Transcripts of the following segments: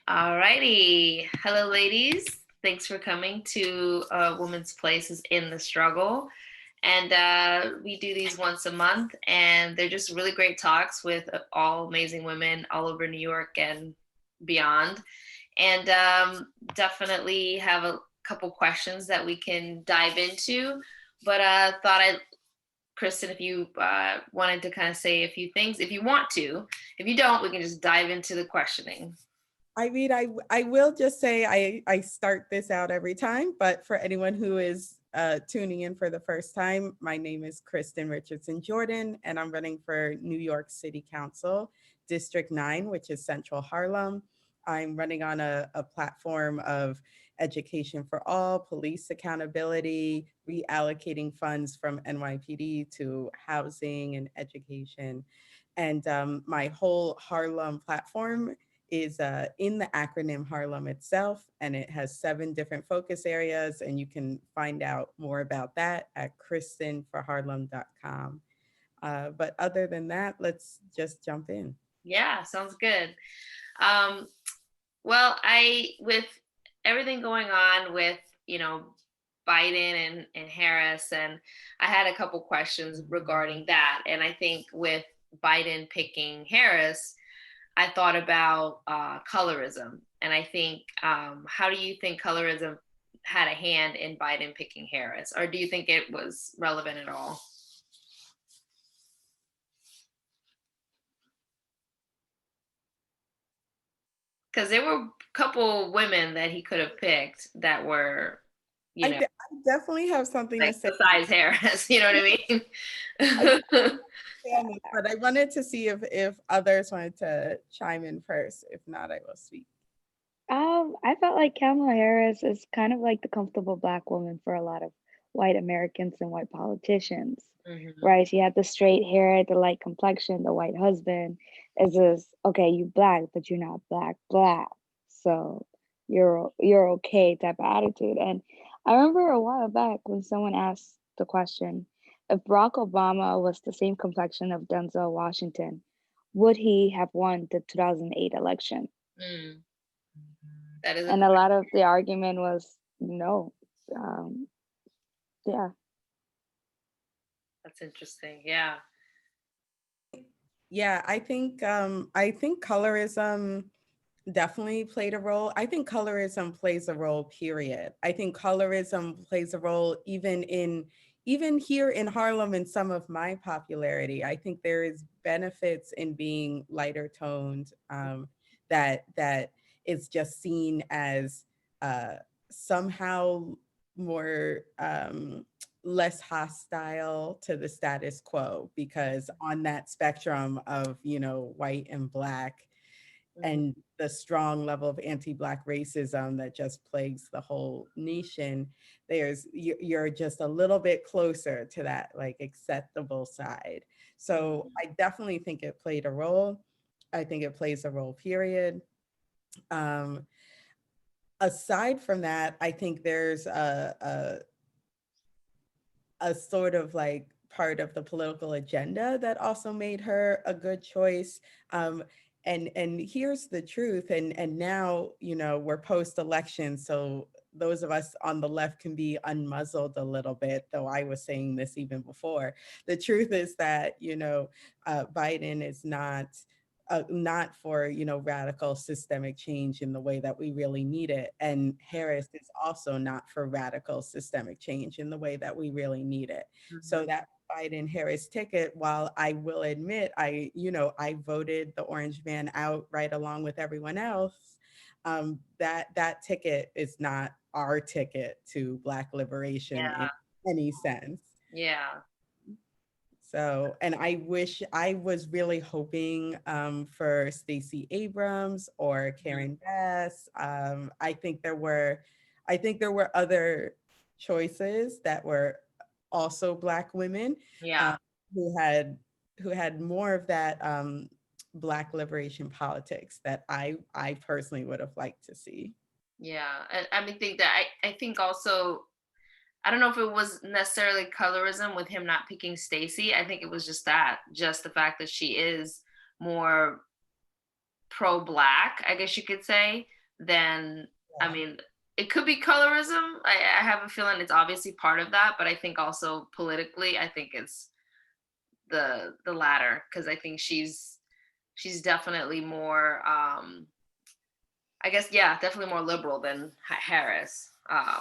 Alrighty. Hello, ladies. Thanks for coming to Woman's Places in the Struggle. And we do these once a month, and they're just really great talks with all amazing women all over New York and beyond. And definitely have a couple questions that we can dive into. But thought I'd Kristen, if you wanted to kind of say a few things, if you want to. If you don't, we can just dive into the questioning. I mean, I will just say I start this out every time, but for anyone who is tuning in for the first time, my name is Kristen Richardson Jordan, and I'm running for New York City Council, District 9, which is Central Harlem. I'm running on a platform of education for all, police accountability, reallocating funds from NYPD to housing and education. And my whole Harlem platform is in the acronym Harlem itself, and it has 7 different focus areas, and you can find out more about that at kristenforharlem.com. But other than that, let's just jump in. Yeah, sounds good. Um, well, with everything going on with, Biden and Harris, and I had a couple questions regarding that. And I think with Biden picking Harris, I thought about colorism. And I think, how do you think colorism had a hand in Biden picking Harris? Or do you think it was relevant at all? Because there were a couple women that he could have picked that were, you know, I definitely have something to like say. besides Harris. You know what I mean? I do understand it, but I wanted to see if others wanted to chime in first. If not, I will speak. I felt like Kamala Harris is kind of like the comfortable black woman for a lot of white Americans and white politicians, Mhm. right? She had the straight hair, the light complexion, the white husband. Is this okay? You black, but you're not black, so you're okay type of attitude. And I remember a while back when someone asked the question, if Barack Obama was the same complexion of Denzel Washington, would he have won the 2008 election? Mm, that is a And a lot of the argument was no. Um, yeah. that's interesting. Yeah. Yeah, I think colorism definitely played a role. I think colorism plays a role, period. I think colorism plays a role even here in Harlem in some of my popularity. I think there is benefits in being lighter toned, that is just seen as somehow more less hostile to the status quo, because on that spectrum of, white and black, Mhm. and the strong level of anti-black racism that just plagues the whole nation, you're just a little bit closer to that like acceptable side. So I definitely think it played a role. I think it plays a role, period. um Aside from that, I think there's a sort of like part of the political agenda that also made her a good choice. And here's the truth. And now, we're post election, so those of us on the left can be unmuzzled a little bit, though I was saying this even before. The truth is that, Biden is not for, radical systemic change in the way that we really need it, and Harris is also not for radical systemic change in the way that we really need it. So Mhm. that Biden Harris ticket, while I will admit I voted the orange man out right along with everyone else, that ticket is not our ticket to Black liberation in Yeah. any sense. Yeah. So, and I wish, I was really hoping for Stacey Abrams or Mhm. Karen Bass. I think there were other choices that were also Black women, Yeah. uh, who had more of that Black liberation politics that I personally would have liked to see. Yeah. I mean, think that I think also, I don't know if it was necessarily colorism with him not picking Stacy. I think it was just the fact that she is more pro black, I guess you could say. then I Yeah. mean, it could be colorism. I have a feeling it's obviously part of that, but I think also politically, I think it's the latter, because I think she's definitely more I guess, yeah, definitely more liberal than Harris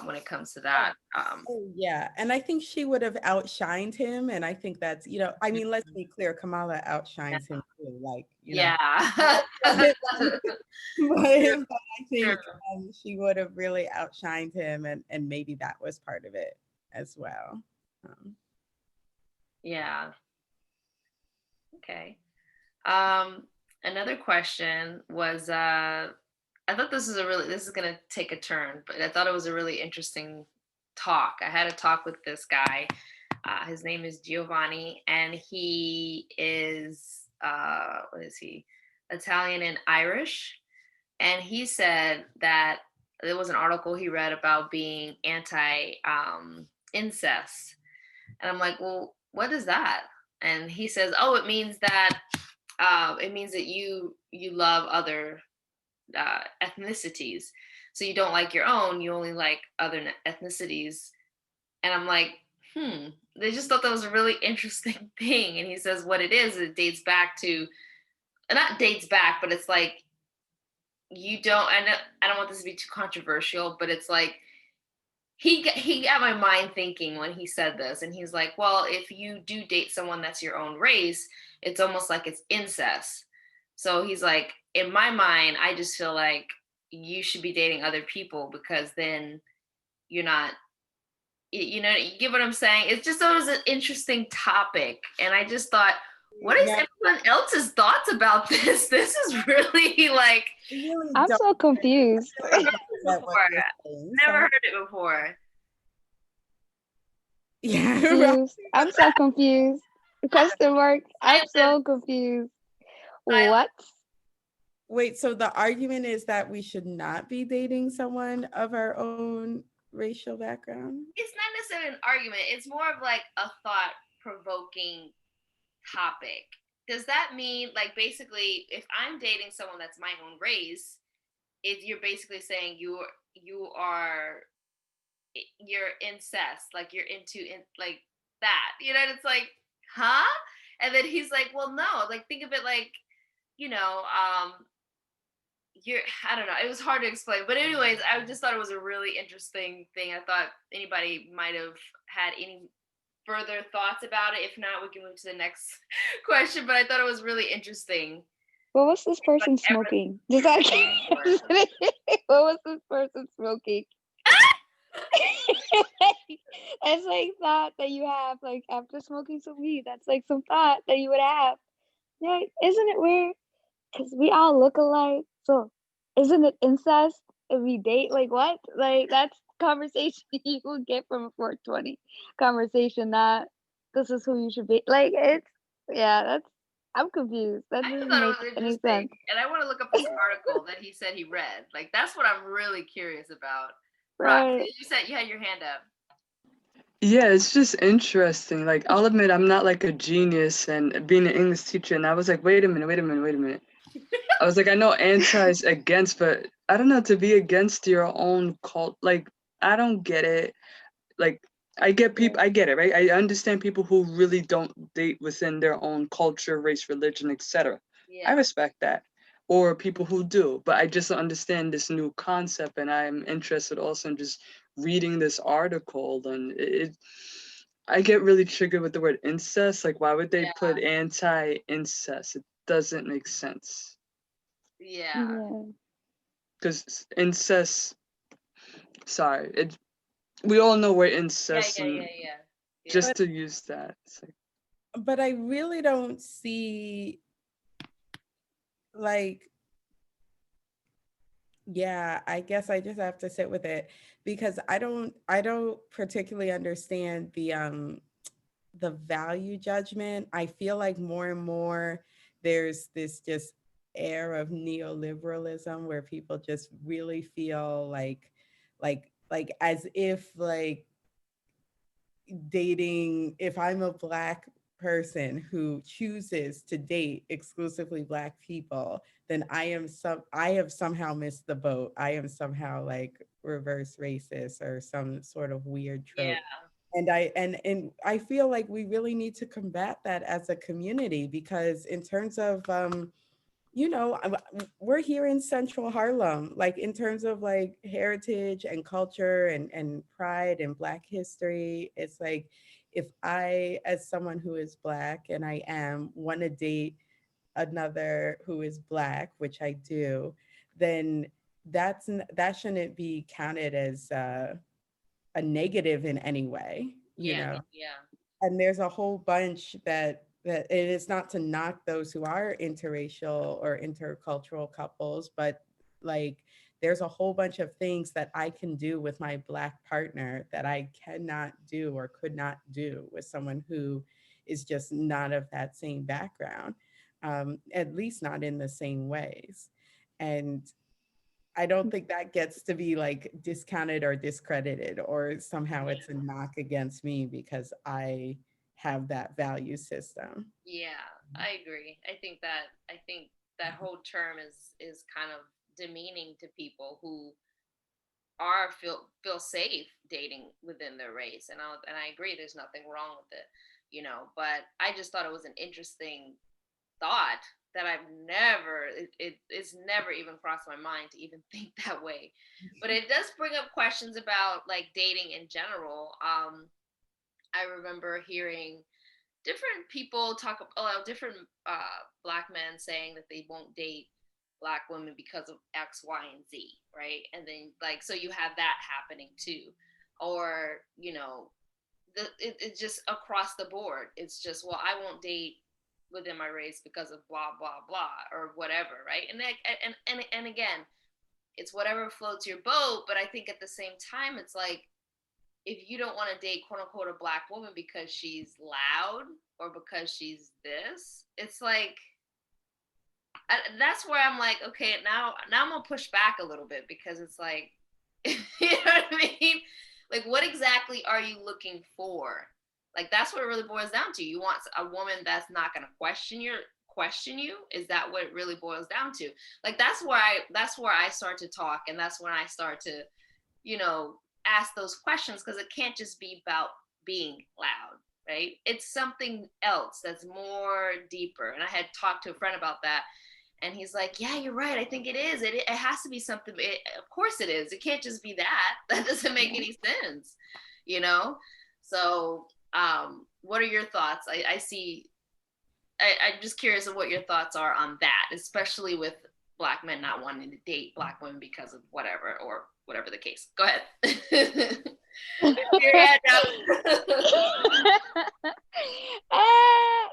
when it comes to that. Oh, yeah. And I think she would have outshined him. And I think that's, I mean, let's be clear, Kamala Yeah. outshines him too. Like, Yeah. but, but I True. think she would have really outshined him, and maybe that was part of it as well. Um, Yeah. Okay. Um, Another question was I thought this is gonna take a turn, but I thought it was a really interesting talk. I had a talk with this guy. His name is Giovanni, and he is what is he? Italian and Irish. And he said that there was an article he read about being anti incest. And I'm like, well, what is that? And he says, oh, it means that you love other ethnicities. So you don't like your own, you only like other ethnicities. And I'm like, They just thought that was a really interesting thing. And he says what it is, it dates back to, not dates back, but it's like you don't. I don't want this to be too controversial, but it's like he got my mind thinking when he said this, and he's like, well, if you do date someone that's your own race, it's almost like it's incest. So he's like, in my mind, I just feel like you should be dating other people, because then you're not, you get what I'm saying? It's just always an interesting topic. And I just thought, what is yeah, everyone else's thoughts about this? This is really like, I really I'm don't so confused. really get what before. you're saying. Never So, heard it before. yeah, right. Confused. I'm so confused. Question mark. I'm Silent, so confused. silent. What? Wait, so the argument is that we should not be dating someone of our own racial background? It's not necessarily an argument. It's more of like a thought provoking topic. Does that mean, like, basically, if I'm dating someone that's my own race, you're basically saying you are you're incest, like you're into like that, and it's like, huh? And then he's like, well, no, like think of it like, you know, you're, I don't know, it was hard to explain, but anyways, I just thought it was a really interesting thing. I thought anybody might have had any further thoughts about it. If not, we can move to the next question, but I thought it was really interesting. What was this Like, person smoking? Just out of curiosity. What was this person smoking? That's like thought that you have, like after smoking some weed. That's like some thought that you would have. Yeah, isn't it weird? Because we all look alike. So, isn't it incest if we date? Like what? Like that's conversation you would get from a 420 conversation. Not this is who you should be. Like it's yeah. That's I'm confused. That I just doesn't thought make it was any interesting, sense. and I want to look up this article that he said he read. Like, that's what I'm really curious about. Right. Roxy, you said you had your hand up. Yeah, it's just interesting. Like, I'll admit I'm not like a genius and being an English teacher, and I was like, wait a minute, wait a minute, wait a minute. I was like, I know anti is against, but I don't know, to be against your own cult, like, I don't get it. Like, I get people, I get it, right? I understand people who really don't date within their own culture, race, religion, etc. I Yeah, respect that. Or people who do, but I just don't understand this new concept, and I'm interested also in just reading this article, and I get really triggered with the word incest. Like, why would they yeah, put anti-incest? It doesn't make sense. yeah, Yeah. Because incest, sorry, we all know we're yeah, incest, yeah, yeah, and yeah, yeah. just But to use that, it's like, I really don't see, like, yeah, I guess I just have to sit with it, because I don't particularly understand the value judgment. I feel like more and more there's this just air of neoliberalism where people just really feel like as if like dating, if I'm a black person who chooses to date exclusively black people, then I have somehow missed the boat. I am somehow like reverse racist or some sort of weird Yeah. trope. And I feel like we really need to combat that as a community, because in terms of we're here in central Harlem, like in terms of like heritage and culture and pride and Black history. It's like, if I, as someone who is Black, and I am, want to date another who is Black, which I do, then that shouldn't be counted as a negative in any way, you Yeah. know. Yeah. And there's a whole bunch that it is not to knock those who are interracial or intercultural couples, but like there's a whole bunch of things that I can do with my Black partner that I cannot do or could not do with someone who is just not of that same background, at least not in the same ways. And I don't think that gets to be like discounted or discredited, or somehow it's a knock against me because I have that value system. Yeah, I agree. I think that whole term is kind of demeaning to people who are feel safe dating within their race, and I agree. There's nothing wrong with it, you know. But I just thought it was an interesting thought that it's never even crossed my mind to even think that way. But it does bring up questions about like dating in general. I remember hearing different people talk about different Black men saying that they won't date Black women because of X, Y, and Z, right? And then like, so you have that happening too, or it's just across the board. It's just, well, I won't date within my race because of blah blah blah or whatever, right? And again, it's whatever floats your boat. But I think at the same time, it's like, if you don't want to date quote unquote a Black woman because she's loud or because she's this, it's like, that's where I'm like, okay, now I'm gonna push back a little bit, because it's like, you know what I mean? Like, what exactly are you looking for? Like, that's what it really boils down to. You want a woman that's not gonna question you. Is that what it really boils down to? Like, that's where I start to talk, and that's when I start to, ask those questions, because it can't just be about being loud, right? It's something else that's more deeper. And I had talked to a friend about that, and he's like, yeah, you're right. I think it is. It has to be something. Of course it is. It can't just be that. That doesn't make any sense, you know? So, what are your thoughts? I see, I'm just curious of what your thoughts are on that, especially with Black men not wanting to date Black women because of whatever, or whatever the case. Go ahead. Your head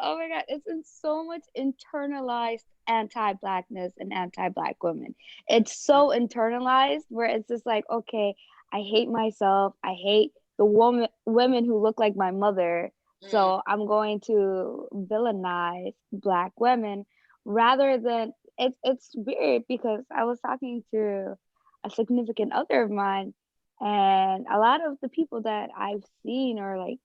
Oh my God, it's in so much internalized anti-Blackness and anti-Black women. It's so internalized where it's just like, okay, I hate myself. I hate the women who look like my mother. So I'm going to villainize Black women rather than it's weird because I was talking to a significant other of mine, and a lot of the people that I've seen or like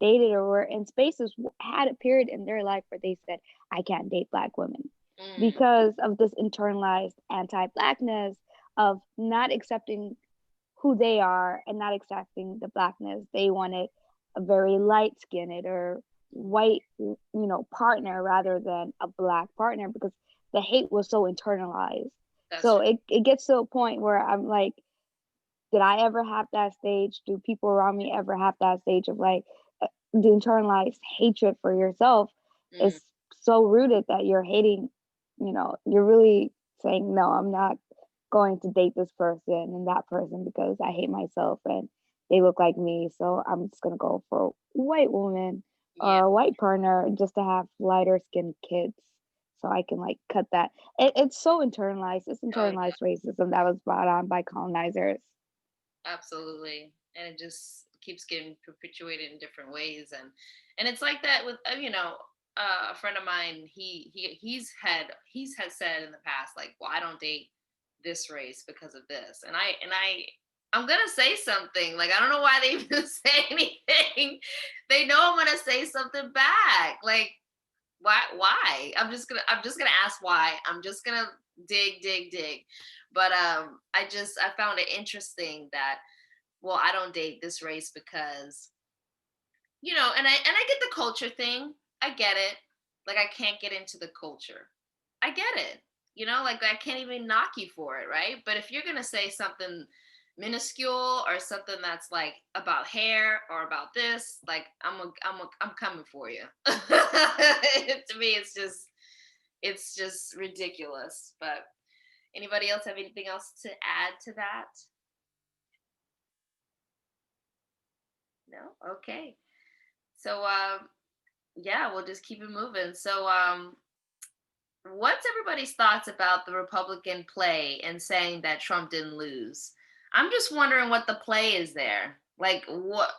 dated or were in spaces had a period in their life where they said, I can't date Black women because of this internalized anti-Blackness of not accepting who they are and not accepting the Blackness. They wanted a very light skinned or white, partner rather than a Black partner because the hate was so internalized. So it gets to a point where I'm like, did I ever have that stage? Do people around me ever have that stage of like the internalized hatred for yourself is so rooted that you're hating, you're really saying, no, I'm not going to date this person and that person because I hate myself and they look like me. So I'm just going to go for a white woman or a white partner just to have lighter skinned kids. So I can like cut that. It's so internalized. It's internalized racism that was brought on by colonizers. Absolutely. And it just keeps getting perpetuated in different ways. And it's like that with, a friend of mine, he's had said in the past, like, well, I don't date this race because of this. I'm going to say something. Like, I don't know why they even say anything. They know I'm going to say something back. Like, why? I'm just going to ask why. I'm just going to dig. But I found it interesting that, well, I don't date this race because, and I get the culture thing. I get it. Like, I can't get into the culture. I get it. Like, I can't even knock you for it, right? But if you're gonna say something minuscule or something that's like about hair or about this, like, I'm coming for you. To me, it's just ridiculous. But anybody else have anything else to add to that? No? Okay. So yeah, we'll just keep it moving. So what's everybody's thoughts about the Republican play and saying that Trump didn't lose? I'm just wondering what the play is there. Like, what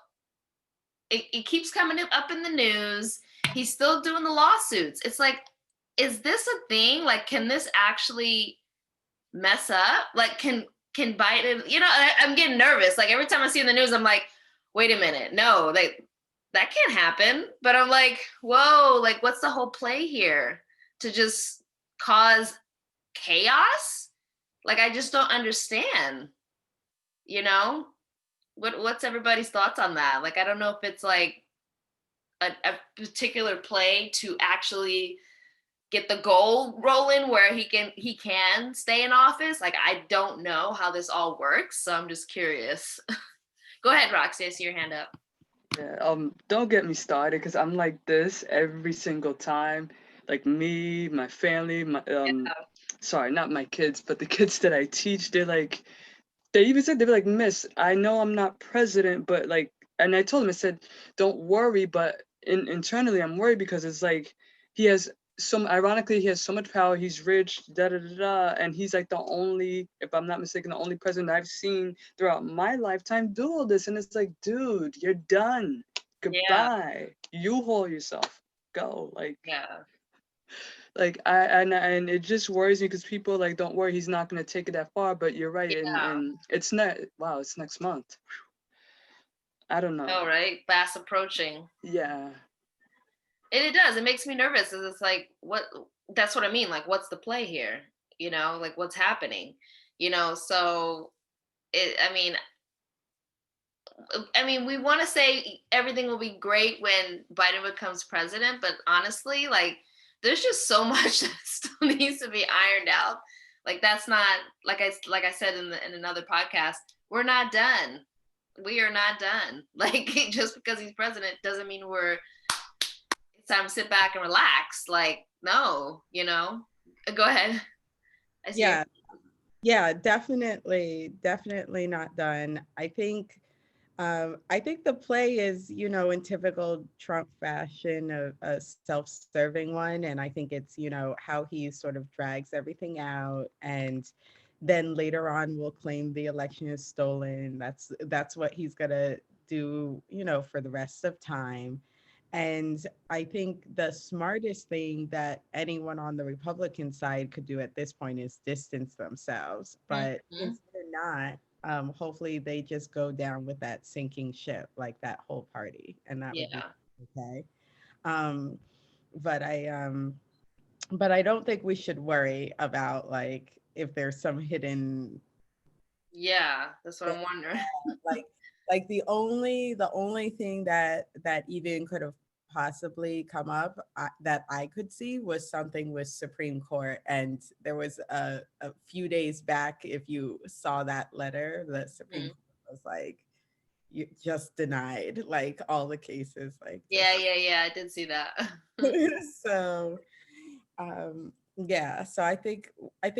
it keeps coming up in the news. He's still doing the lawsuits. It's like, is this a thing? Like, can this actually mess up? Like, can Biden, I'm getting nervous. Like, every time I see in the news, I'm like, wait a minute, no, like, that can't happen. But I'm like, whoa, like, what's the whole play here? To just cause chaos? Like, I just don't understand, you know? What's everybody's thoughts on that? Like, I don't know if it's like a particular play to actually get the goal rolling where he can stay in office. Like, I don't know how this all works, so I'm just curious. Go ahead, Roxy. I see your hand up. Yeah, don't get me started because I'm like this every single time. Like me, my family, sorry, not my kids, but the kids that I teach, they even said, they were like, Miss, I know I'm not president, but like, and I told them, I said, don't worry, but internally I'm worried because it's like he has ironically, he has so much power, he's rich, da da da da, and he's like the only, if I'm not mistaken, the only president I've seen throughout my lifetime do all this. And it's like, dude, you're done. Yeah. Goodbye. You haul yourself. Go. Yeah. Like and it just worries me because people like, don't worry, he's not gonna take it that far. But you're right, Yeah. and it's not. Wow, it's next month. I don't know. Oh, right. Fast approaching. Yeah. And it does. It makes me nervous. 'Cause it's like, that's what I mean. Like, what's the play here? Like, what's happening? So I mean, we want to say everything will be great when Biden becomes president, but honestly, like, there's just so much that still needs to be ironed out. Like, that's not, like I said in another podcast, we're not done. We are not done. Like, just because he's president doesn't mean it's time to sit back and relax. Like, no. Go ahead. I see. Yeah, definitely not done. I think the play is, in typical Trump fashion, a self-serving one. And I think it's, how he sort of drags everything out. And then later on will claim the election is stolen. That's what he's gonna do, for the rest of time. And I think the smartest thing that anyone on the Republican side could do at this point is distance themselves. But Mhm. since they're not, hopefully they just go down with that sinking ship, like that whole party, and that would be Yeah. okay. Um, but I don't think we should worry about like if there's some hidden Yeah. That's what I'm wondering. like the only thing that even could have possibly come up that I could see was something with Supreme Court. And there was a few days back, if you saw that letter, the Supreme Mhm. Court was like, you just denied like all the cases, like just Yeah. I did see that. so yeah, so I think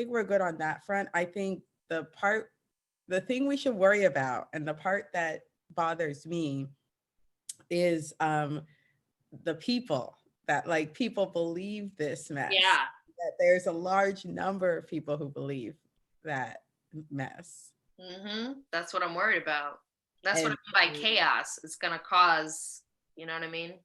we're good on that front. I think the thing we should worry about, and the part that bothers me, is the people, that like people believe this mess, Yeah. that there's a large number of people who believe that mess. That's what I'm worried about. That's what And I mean by chaos. It's gonna cause, you know what I mean?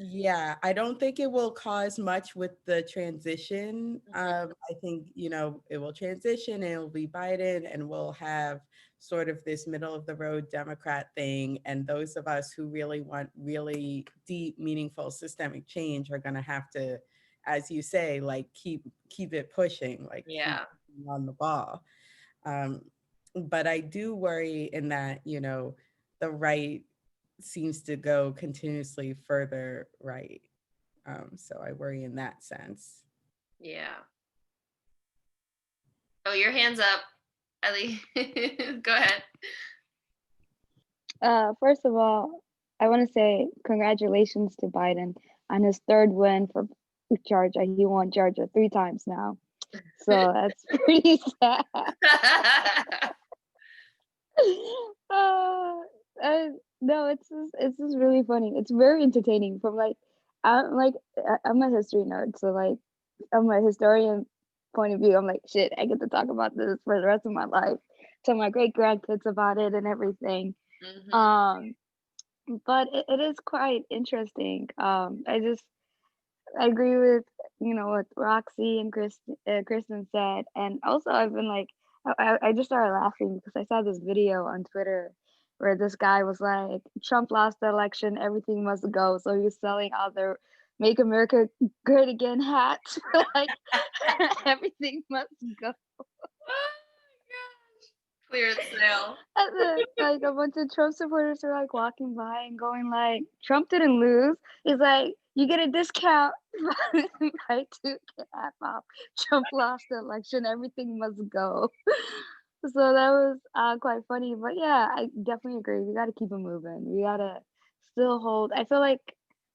yeah, I don't think it will cause much with the transition. Mhm. I think, it will transition and it will be Biden, and we'll have sort of this middle of the road Democrat thing. And those of us who really want really deep, meaningful systemic change are going to have to as you say, like keep it pushing, like keep Yeah. on the ball. But I do worry in that, the right seems to go continuously further right. So I worry in that sense. Yeah. Oh, your hand's up, Ellie. Go ahead. First of all, I want to say congratulations to Biden on his third win for Georgia. He won Georgia 3 times now, so that's pretty sad. uh, no, it's just really funny. It's very entertaining. From I'm a history nerd, so like I'm a historian point of view. I'm like shit. I get to talk about this for the rest of my life. Tell my great grandkids about it and everything. Mhm. Um, but it is quite interesting. I agree with what Roxy and Kristen said, and also I've been like I just started laughing because I saw this video on Twitter where this guy was like, Trump lost the election, everything must go, so he was selling all their "Make America Great Again" hats, like everything must go. Clear the sale. And then, like a bunch of Trump supporters are like walking by and going like, Trump didn't lose. He's like, you get a discount by two get half off. Trump lost the election. Everything must go. So that was quite funny. But yeah, I definitely agree. We got to keep it moving. We got to still hold. I feel like,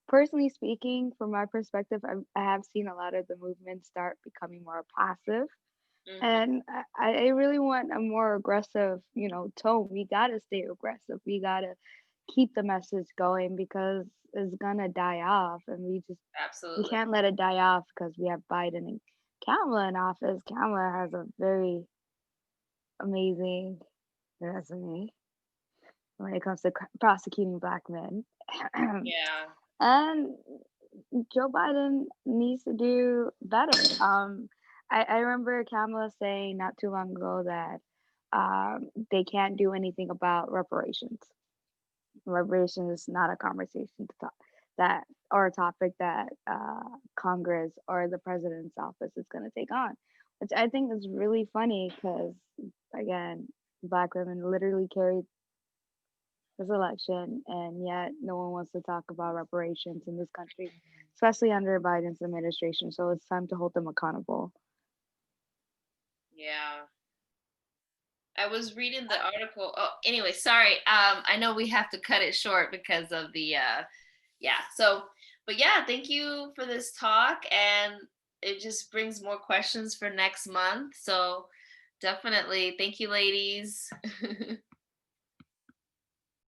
personally speaking, from my perspective, I have seen a lot of the movements start becoming more passive, Mhm. and I really want a more aggressive, tone. We gotta stay aggressive. We gotta keep the message going because it's gonna die off, and we Absolutely. can't let it die off because we have Biden and Kamala in office. Kamala has a very amazing resume when it comes to prosecuting black men, Yeah. and Joe Biden needs to do better. I remember Kamala saying not too long ago that they can't do anything about reparations. Reparations is not a conversation to talk that or a topic that Congress or the president's office is going to take on, which I think is really funny because again, black women literally carried this election, and yet no one wants to talk about reparations in this country, especially under Biden's administration. So it's time to hold them accountable. Yeah. I was reading the article. Oh, anyway, sorry. I know we have to cut it short because of the yeah. So, but yeah, thank you for this talk, and it just brings more questions for next month. So, definitely, thank you, ladies.